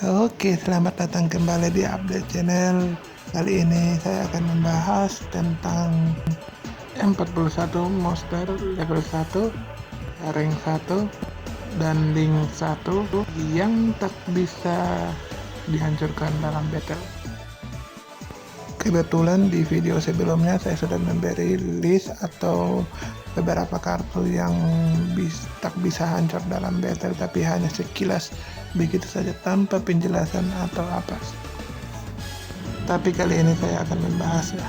Oke, selamat datang kembali di update channel. Kali ini saya akan membahas tentang 41 monster level 1, rank 1, dan link 1 yang tak bisa dihancurkan dalam battle. Kebetulan di video sebelumnya saya sudah memberi list atau beberapa kartu yang tak bisa hancur dalam battle, tapi hanya sekilas begitu saja tanpa penjelasan atau apa. Tapi kali ini saya akan membahasnya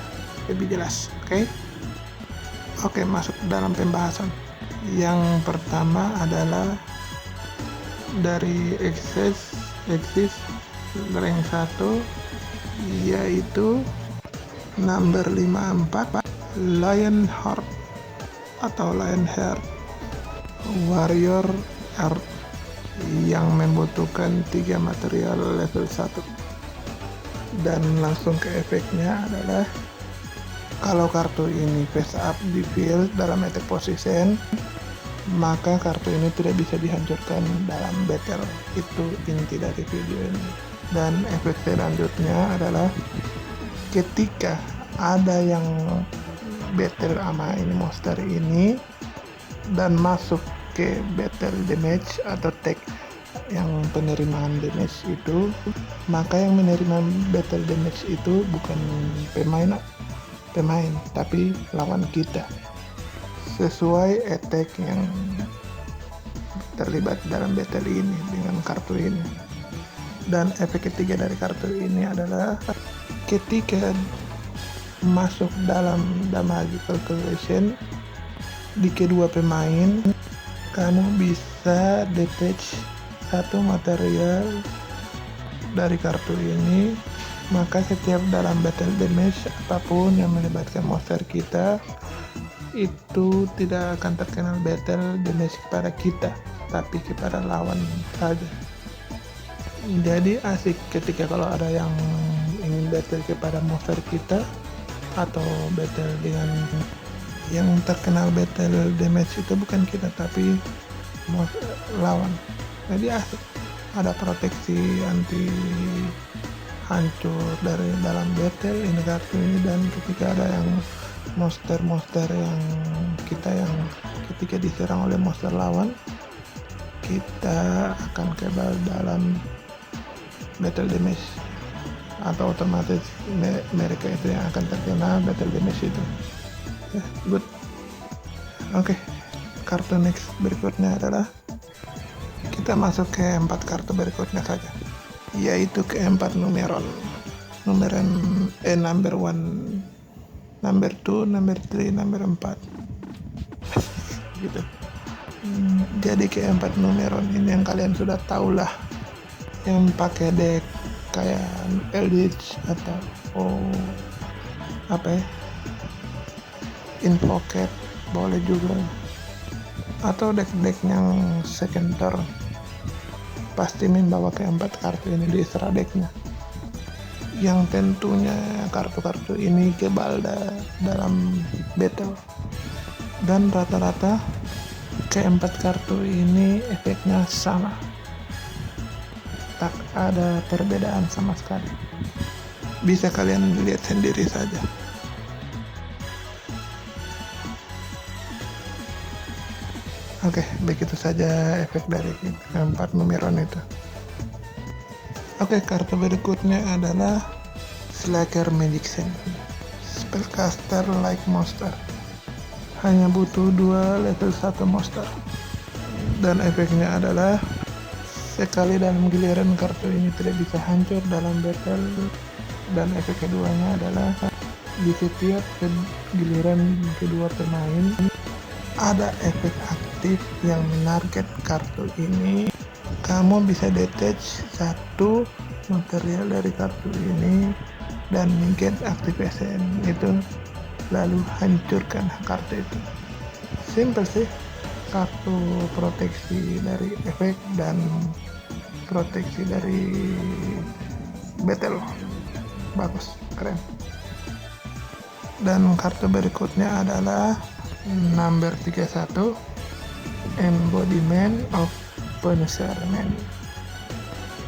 lebih jelas. Oke, masuk dalam pembahasan. Yang pertama adalah dari Exis rank 1, yaitu number 54 Lionheart atau Lionheart Warrior Earth yang membutuhkan 3 material level 1. Dan langsung ke efeknya adalah kalau kartu ini face up di field dalam attack position, maka kartu ini tidak bisa dihancurkan dalam battle. Itu inti dari video ini. Dan efek selanjutnya adalah ketika ada yang battle sama ini monster ini dan masuk ke battle damage atau tag yang penerimaan damage itu, maka yang menerima battle damage itu bukan pemain tapi lawan kita sesuai attack yang terlibat dalam battle ini dengan kartu ini. Dan efek ketiga dari kartu ini adalah ketika masuk dalam damage calculation di kedua pemain, kamu bisa detach satu material dari kartu ini, maka setiap dalam battle damage apapun yang melibatkan monster kita itu tidak akan terkenal battle damage kepada kita, tapi kepada lawan saja. Jadi asik ketika kalau ada yang ingin battle kepada monster kita atau battle dengan yang terkenal battle damage itu bukan kita tapi lawan. Jadi asik, ada proteksi anti hancur dari dalam battle ini kartu ini. Dan ketika ada yang monster yang kita yang ketika diserang oleh monster lawan, kita akan kebal dalam battle damage atau otomatis mereka itu yang akan terkena battle damage itu. Good. Oke, kartu next berikutnya adalah kita masuk ke 4 kartu berikutnya saja, yaitu ke 4 number 1, number 2, number 3, number 4 gitu. Jadi ke 4 numeron ini yang kalian sudah tahu lah, yang pakai deck kayak Eldritch atau Invoker boleh juga, atau deck yang second turn pasti membawa ke 4 kartu ini di extra decknya, yang tentunya kartu-kartu ini kebal dalam battle. Dan rata-rata ke 4 kartu ini efeknya sama, tak ada perbedaan sama sekali, bisa kalian lihat sendiri saja. Oke, begitu saja efek dari 4 numeron itu. Oke, kartu berikutnya adalah Slacker Magician, spellcaster like monster, hanya butuh 2 level 1 monster. Dan efeknya adalah sekali dalam giliran kartu ini tidak bisa hancur dalam battle. Dan efek keduanya adalah di setiap giliran kedua pemain ada efek aktif yang menarget kartu ini, kamu bisa detach satu material dari kartu ini dan negate activation itu, lalu hancurkan kartu itu. Simple sih, kartu proteksi dari efek dan proteksi dari battle, bagus, keren. Dan kartu berikutnya adalah number 31 Embodiment of Punisher Man.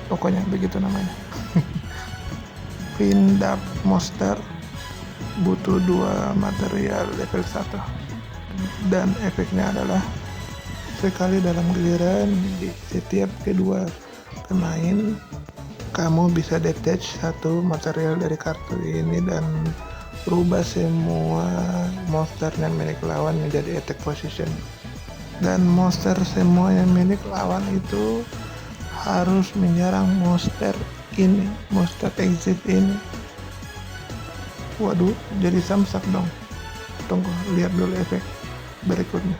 pokoknya begitu namanya. Pindap monster butuh 2 material level 1, dan efeknya adalah sekali dalam giliran di setiap kedua pemain kamu bisa detach 1 material dari kartu ini dan rubah semua monsternya milik lawan menjadi attack position. Dan monster semua yang milik lawan itu harus menyerang monster ini, monster exit ini. Waduh, jadi samsak dong. Tunggu, lihat dulu efek berikutnya.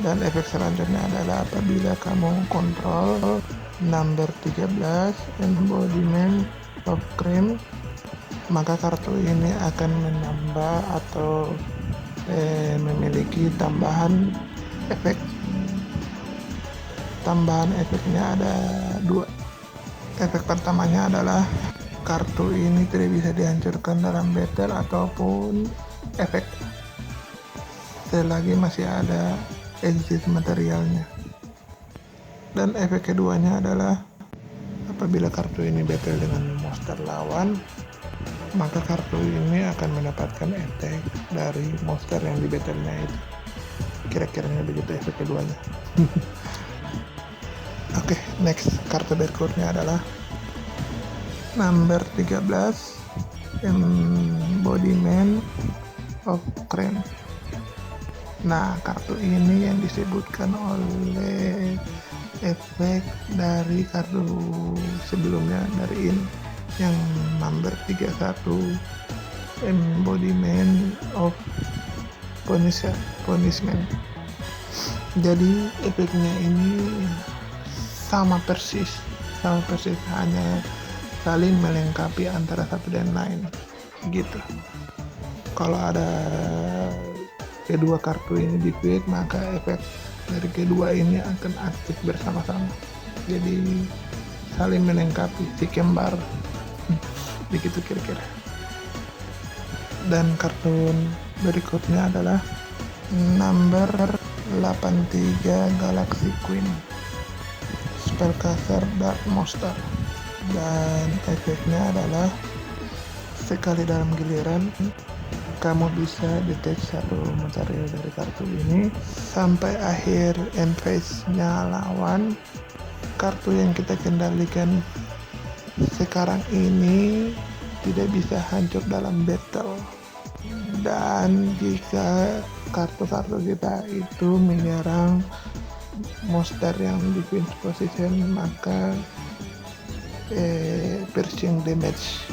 Dan efek selanjutnya adalah apabila kamu kontrol number 13 embodiment of cream, maka kartu ini akan menambah atau memiliki tambahan efek. Tambahan efeknya ada 2. Efek pertamanya adalah kartu ini tidak bisa dihancurkan dalam battle ataupun efek selagi masih ada exit materialnya. Dan efek keduanya adalah apabila kartu ini battle dengan monster lawan, maka kartu ini akan mendapatkan attack dari monster yang di battle-nya itu. Kira-kiranya begitu efek keduanya. Oke, next kartu berikutnya adalah number 13 embodiment of cream. Nah, kartu ini yang disebutkan oleh efek dari kartu sebelumnya dari ini yang number 31 embodiment of punishment. Jadi efeknya ini sama persis, hanya saling melengkapi antara satu dan lain gitu. Kalau ada kedua kartu ini di pick, maka efek dari kedua ini akan aktif bersama-sama, jadi saling melengkapi si kembar. Begitu kira-kira. Dan kartu berikutnya adalah number 83 Galaxy Queen, spellcaster Dark Monster, dan efeknya adalah sekali dalam giliran kamu bisa detach 1 material dari kartu ini sampai akhir end phase-nya lawan. Kartu yang kita kendalikan sekarang ini tidak bisa hancur dalam battle, dan jika kartu-kartu kita itu menyerang monster yang di pinch position, maka piercing damage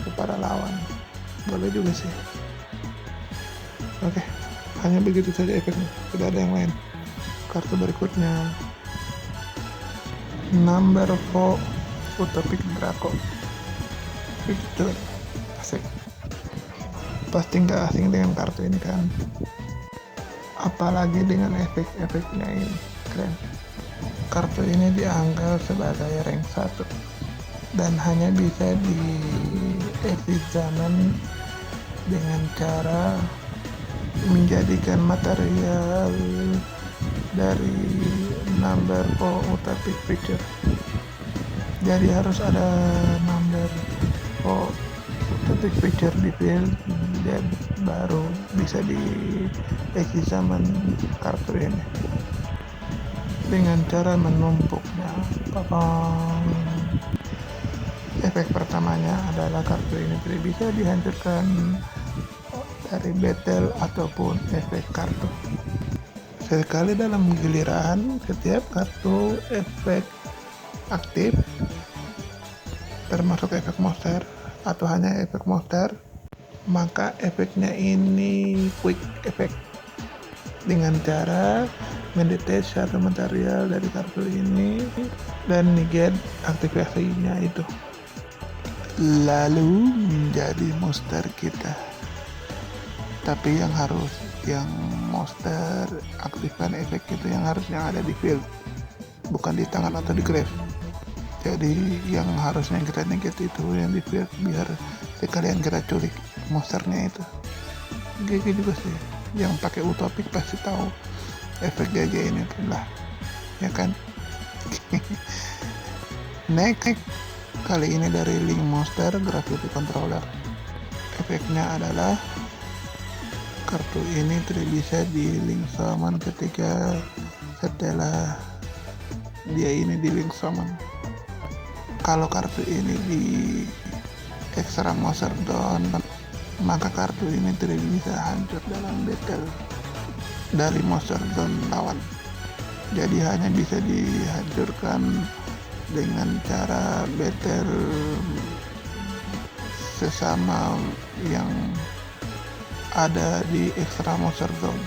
kepada lawan. Boleh juga sih. Oke, hanya begitu saja efeknya, tidak ada yang lain. Kartu berikutnya number 4 Utopic Draco Victor. Asik. Pasti nggak asing dengan kartu ini kan, apalagi dengan efek-efeknya ini keren. Kartu ini dianggap sebagai rank 1 dan hanya bisa di exit zaman dengan cara menjadikan material dari number 4 Utopic Picture. Jadi harus ada number 4 Utopic Picture di field dan baru bisa di exit zaman kartu ini dengan cara menumpuknya. Efek pertamanya adalah kartu ini tidak bisa dihancurkan dari battle ataupun efek kartu. Sekali dalam giliran setiap kartu efek aktif, termasuk efek monster atau hanya efek monster, maka efeknya ini quick effect dengan cara mendetect 1 material dari kartu ini dan negate aktivasinya itu, lalu menjadi monster kita. Tapi yang monster aktifkan efek itu yang harusnya ada di field, bukan di tangan atau di grave. Jadi yang harusnya kita negate itu yang di field, biar sekalian kita culik monsternya itu. GG juga sih, yang pakai Utopic pasti tahu efek GG ini lah, ya kan? Next, kali ini dari Link Monster Gravity Controller. Efeknya adalah kartu ini tidak bisa di link summon ketika setelah dia ini di link summon. Kalau kartu ini di extra monster down, maka kartu ini tidak bisa hancur dalam battle dari monster down lawan. Jadi hanya bisa dihancurkan dengan cara battle sesama yang ada di extra monster zone.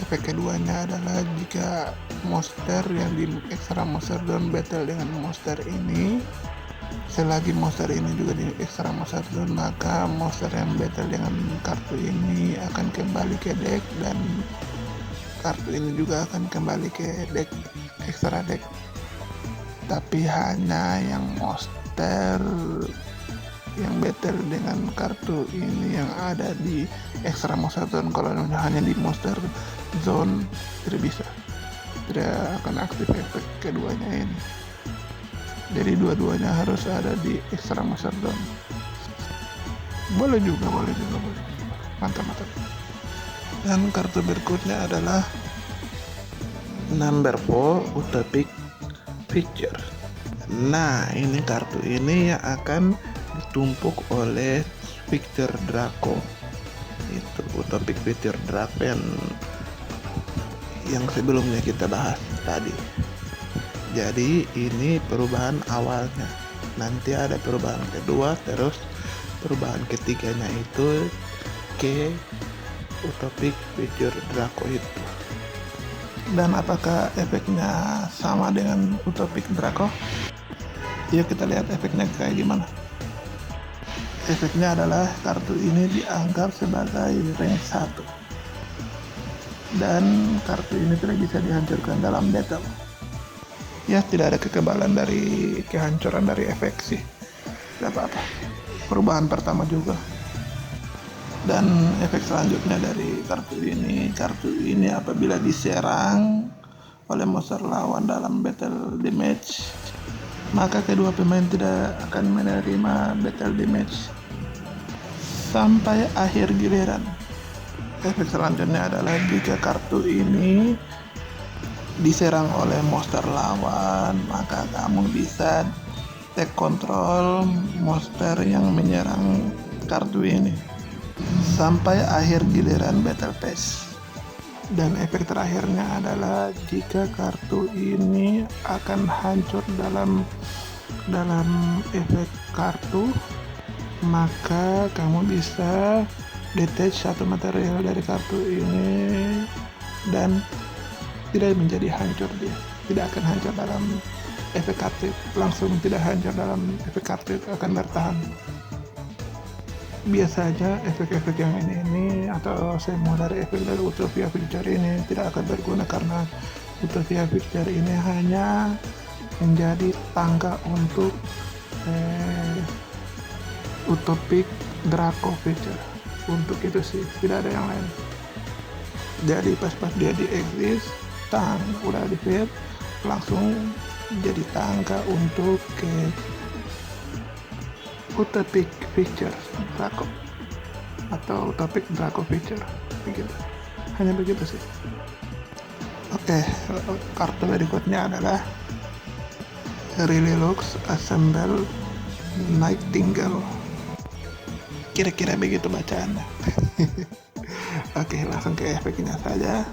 Efek keduanya adalah jika monster yang di extra monster zone battle dengan monster ini, selagi monster ini juga di extra monster zone, maka monster yang battle dengan kartu ini akan kembali ke deck, dan kartu ini juga akan kembali ke deck, extra deck. Tapi hanya yang monster yang battle dengan kartu ini yang ada di extra monster zone. Kalau hanya di monster zone tidak bisa, tidak akan aktif efek keduanya ini. Jadi dua-duanya harus ada di extra monster zone. Boleh juga. Mantap. Dan kartu berikutnya adalah number 4 Utopic Feature. Nah, ini kartu ini yang akan ditumpuk oleh Victor Draco. Itu Utopic Victor Draco yang sebelumnya kita bahas tadi. Jadi ini perubahan awalnya, nanti ada perubahan kedua, terus perubahan ketiganya itu ke Utopic Victor Draco itu. Dan apakah efeknya sama dengan Utopic Draco? Yuk kita lihat efeknya kayak gimana. Efeknya adalah kartu ini dianggap sebagai rank 1, dan kartu ini tidak bisa dihancurkan dalam battle. Ya, tidak ada kekebalan dari kehancuran dari efek sih, tidak apa-apa. Perubahan pertama juga. Dan efek selanjutnya dari kartu ini apabila diserang oleh monster lawan dalam battle damage, maka kedua pemain tidak akan menerima battle damage sampai akhir giliran. Efek selanjutnya adalah jika kartu ini diserang oleh monster lawan, maka kamu bisa take control monster yang menyerang kartu ini sampai akhir giliran battle phase. Dan efek terakhirnya adalah jika kartu ini akan hancur dalam efek kartu, maka kamu bisa detach satu material dari kartu ini dan tidak menjadi hancur. Dia tidak akan hancur dalam efek kartu, langsung tidak hancur dalam efek kartu, akan bertahan. Biasanya efek-efek yang ini atau semua dari efek dari Utopia Feature ini tidak akan berguna, karena Utopia Feature ini hanya menjadi tangga untuk Utopic Draco Feature. Untuk itu sih, tidak ada yang lain. Jadi pas dia di exist, udah di feed, langsung jadi tangga untuk Utopic Feature Draco atau Utopic Draco Feature, begitu. Hanya begitu sih. Oke, kartu berikutnya adalah Relilux Assemble Nightingale. Kira-kira begitu bacaannya. Oke, langsung ke efeknya saja.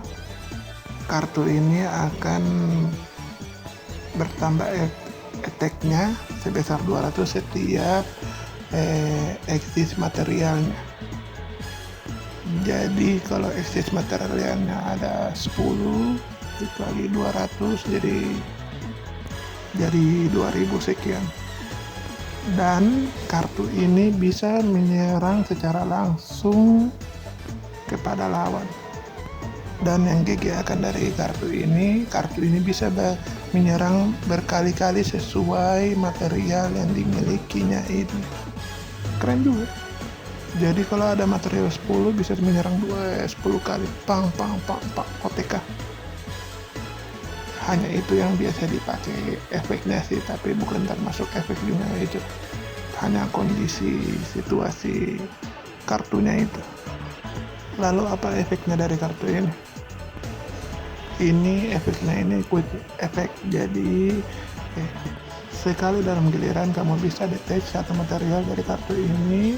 Kartu ini akan bertambah attack-nya sebesar 200 setiap exist materialnya. Jadi kalau exist materialnya ada 10 dikali 200 jadi 2000 sekian. Dan kartu ini bisa menyerang secara langsung kepada lawan. Dan yang GG akan dari kartu ini bisa menyerang berkali-kali sesuai material yang dimilikinya ini. Keren juga. Jadi kalau ada material 10 bisa menyerang 10 kali. Pang OTK. hanya itu yang biasa dipakai efeknya sih, tapi bukan termasuk efek juga itu, hanya kondisi situasi kartunya itu. Lalu apa efeknya dari kartu ini? Ini efeknya ini quick effect, jadi sekali dalam giliran kamu bisa detach satu material dari kartu ini,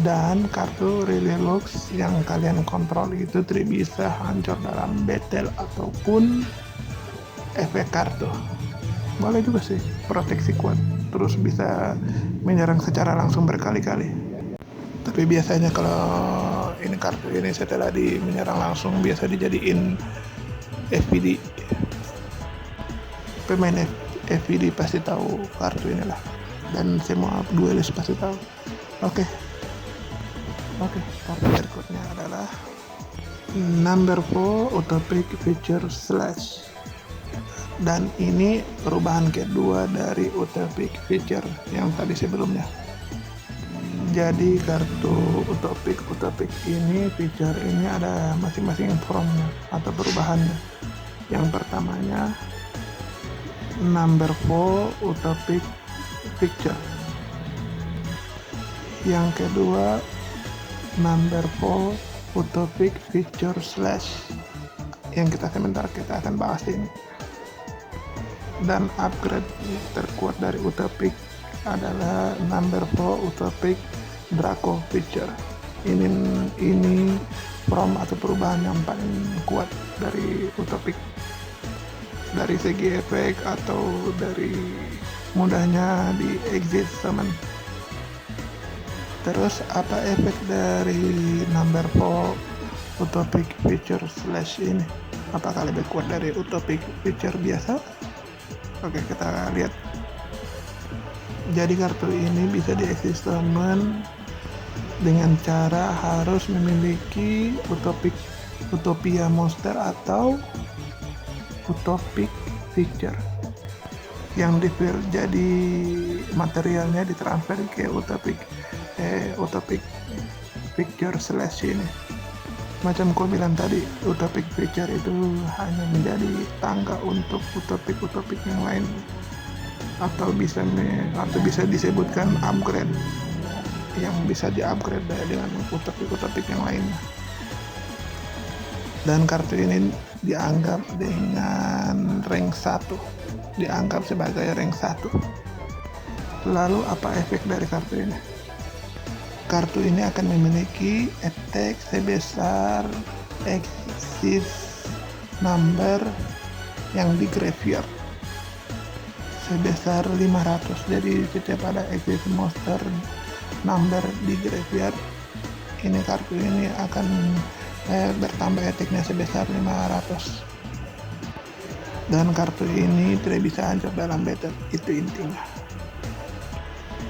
dan kartu really looks yang kalian kontrol itu tidak bisa hancur dalam battle ataupun efek kartu. Boleh juga sih proteksi kuat, terus bisa menyerang secara langsung berkali-kali. Tapi biasanya kalau ini kartu ini setelah menyerang langsung biasa dijadiin FVD. Pemain FVD pasti tahu kartu inilah, dan semua duelis pasti tahu. Oke, kartu berikutnya adalah number 4 Utopic Feature Slash, dan ini perubahan kedua dari Utopic Feature yang tadi sebelumnya. Jadi kartu Utopic ini feature ini ada masing-masing formnya atau perubahannya. Yang pertamanya number 4 Utopic Feature. Yang kedua number 4 Utopic Feature Slash, yang kita akan bahas ini. Dan upgrade terkuat dari Utopic adalah number 4 Utopic Draco Feature. Ini from atau perubahan yang paling kuat dari Utopic, dari segi efek atau dari mudahnya di exit summon. Terus apa efek dari number 4 Utopic Feature Slash ini? Apakah lebih kuat dari Utopic Feature biasa? Oke, kita lihat. Jadi kartu ini bisa di exit summon dengan cara harus memiliki Utopia Monster atau Utopic Feature yang jadi materialnya ditransfer ke Utopic Feature Slash ini. Macam kau bilang tadi, Utopic Feature itu hanya menjadi tangga untuk Utopic yang lain, atau bisa disebutkan upgrade yang bisa di-upgrade dengan Utopic yang lainnya. Dan kartu ini dianggap dengan rank 1, dianggap sebagai rank 1. Lalu apa efek dari kartu ini? Kartu ini akan memiliki attack sebesar exit number yang di graveyard sebesar 500. Jadi setiap ada exit monster number di graveyard, ini kartu ini akan bertambah attack-nya sebesar 500. Dan kartu ini tidak bisa hancur dalam battle, itu intinya.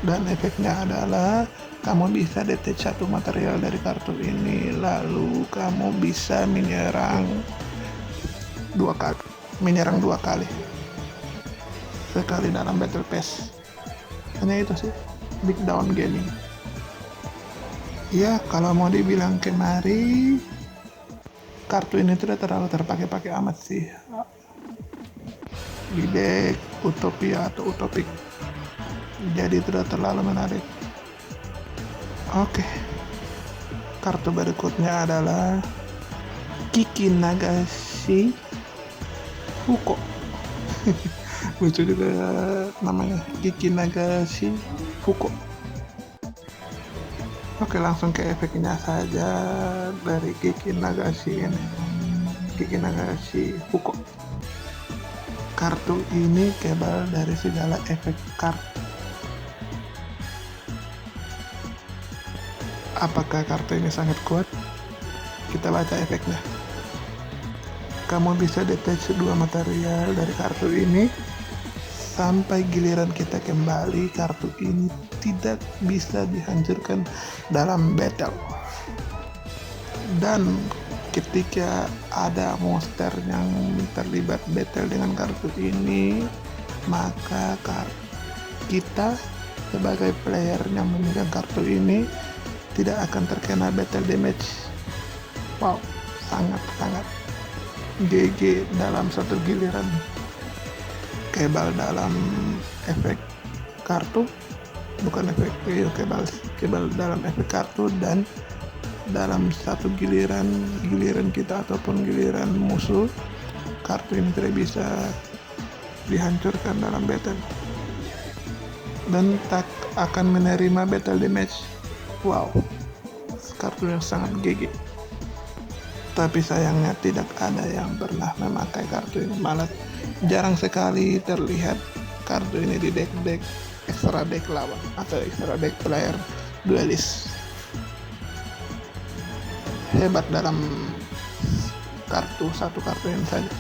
Dan efeknya adalah kamu bisa detach satu material dari kartu ini, lalu kamu bisa menyerang dua kali sekali dalam battle pass. Hanya itu sih, big down gaming. Ya, kalau mau dibilang kemari, kartu ini tidak terlalu terpakai amat sih di deck Utopia atau Utopic, jadi tidak terlalu menarik. Oke, kartu berikutnya adalah Kiki Nagashi Fuko. Lucu juga namanya, Kiki Nagashi Fuko. Oke, langsung ke efeknya saja dari Kiki Nagashi ini. Kiki Nagashi Fuko. Kartu ini kebal dari segala efek kartu. Apakah kartu ini sangat kuat? Kita baca efeknya. Kamu bisa detach dua material dari kartu ini. Sampai giliran kita kembali, kartu ini tidak bisa dihancurkan dalam battle. Dan ketika ada monster yang terlibat battle dengan kartu ini, maka kita sebagai player yang memegang kartu ini tidak akan terkena battle damage. Wow, sangat GG dalam satu giliran, kebal dalam efek kartu, bukan efek kebal dalam efek kartu, dan dalam satu giliran kita ataupun giliran musuh, kartu ini tidak bisa dihancurkan dalam battle dan tak akan menerima battle damage. Wow, kartu yang sangat GG. Tapi sayangnya tidak ada yang pernah memakai kartu ini, malah jarang sekali terlihat kartu ini di deck extra deck lawan atau extra deck player duelist. Hebat dalam satu kartu ini saja,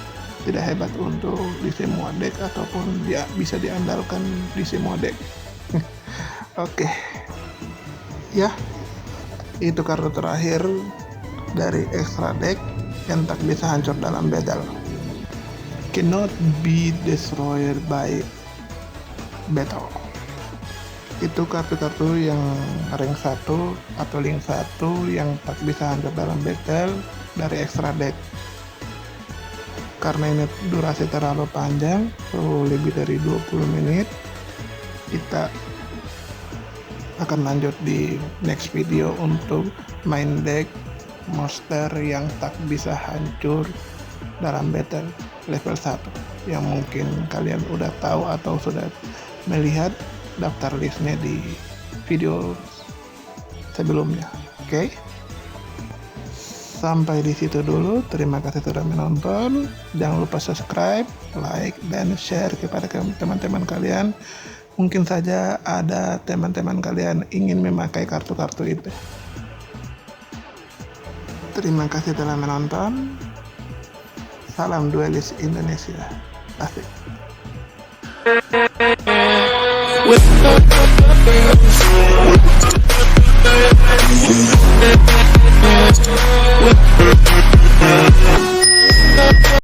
tidak hebat untuk di semua deck ataupun dia bisa diandalkan di semua deck. Oke. Ya, itu kartu terakhir dari extra deck yang tak bisa hancur dalam battle. Cannot be destroyed by battle. Itu kartu-kartu yang rank 1 atau link 1 yang tak bisa hancur dalam battle dari extra deck. Karena ini durasi terlalu panjang, lebih dari 20 menit, kita akan lanjut di next video untuk main deck monster yang tak bisa hancur dalam battle level 1 yang mungkin kalian udah tahu atau sudah melihat daftar listnya di video sebelumnya. Oke? Sampai di situ dulu. Terima kasih sudah menonton. Jangan lupa subscribe, like, dan share kepada teman-teman kalian. Mungkin saja ada teman-teman kalian ingin memakai kartu-kartu itu. Terima kasih telah menonton. Salam duelis Indonesia. Asik.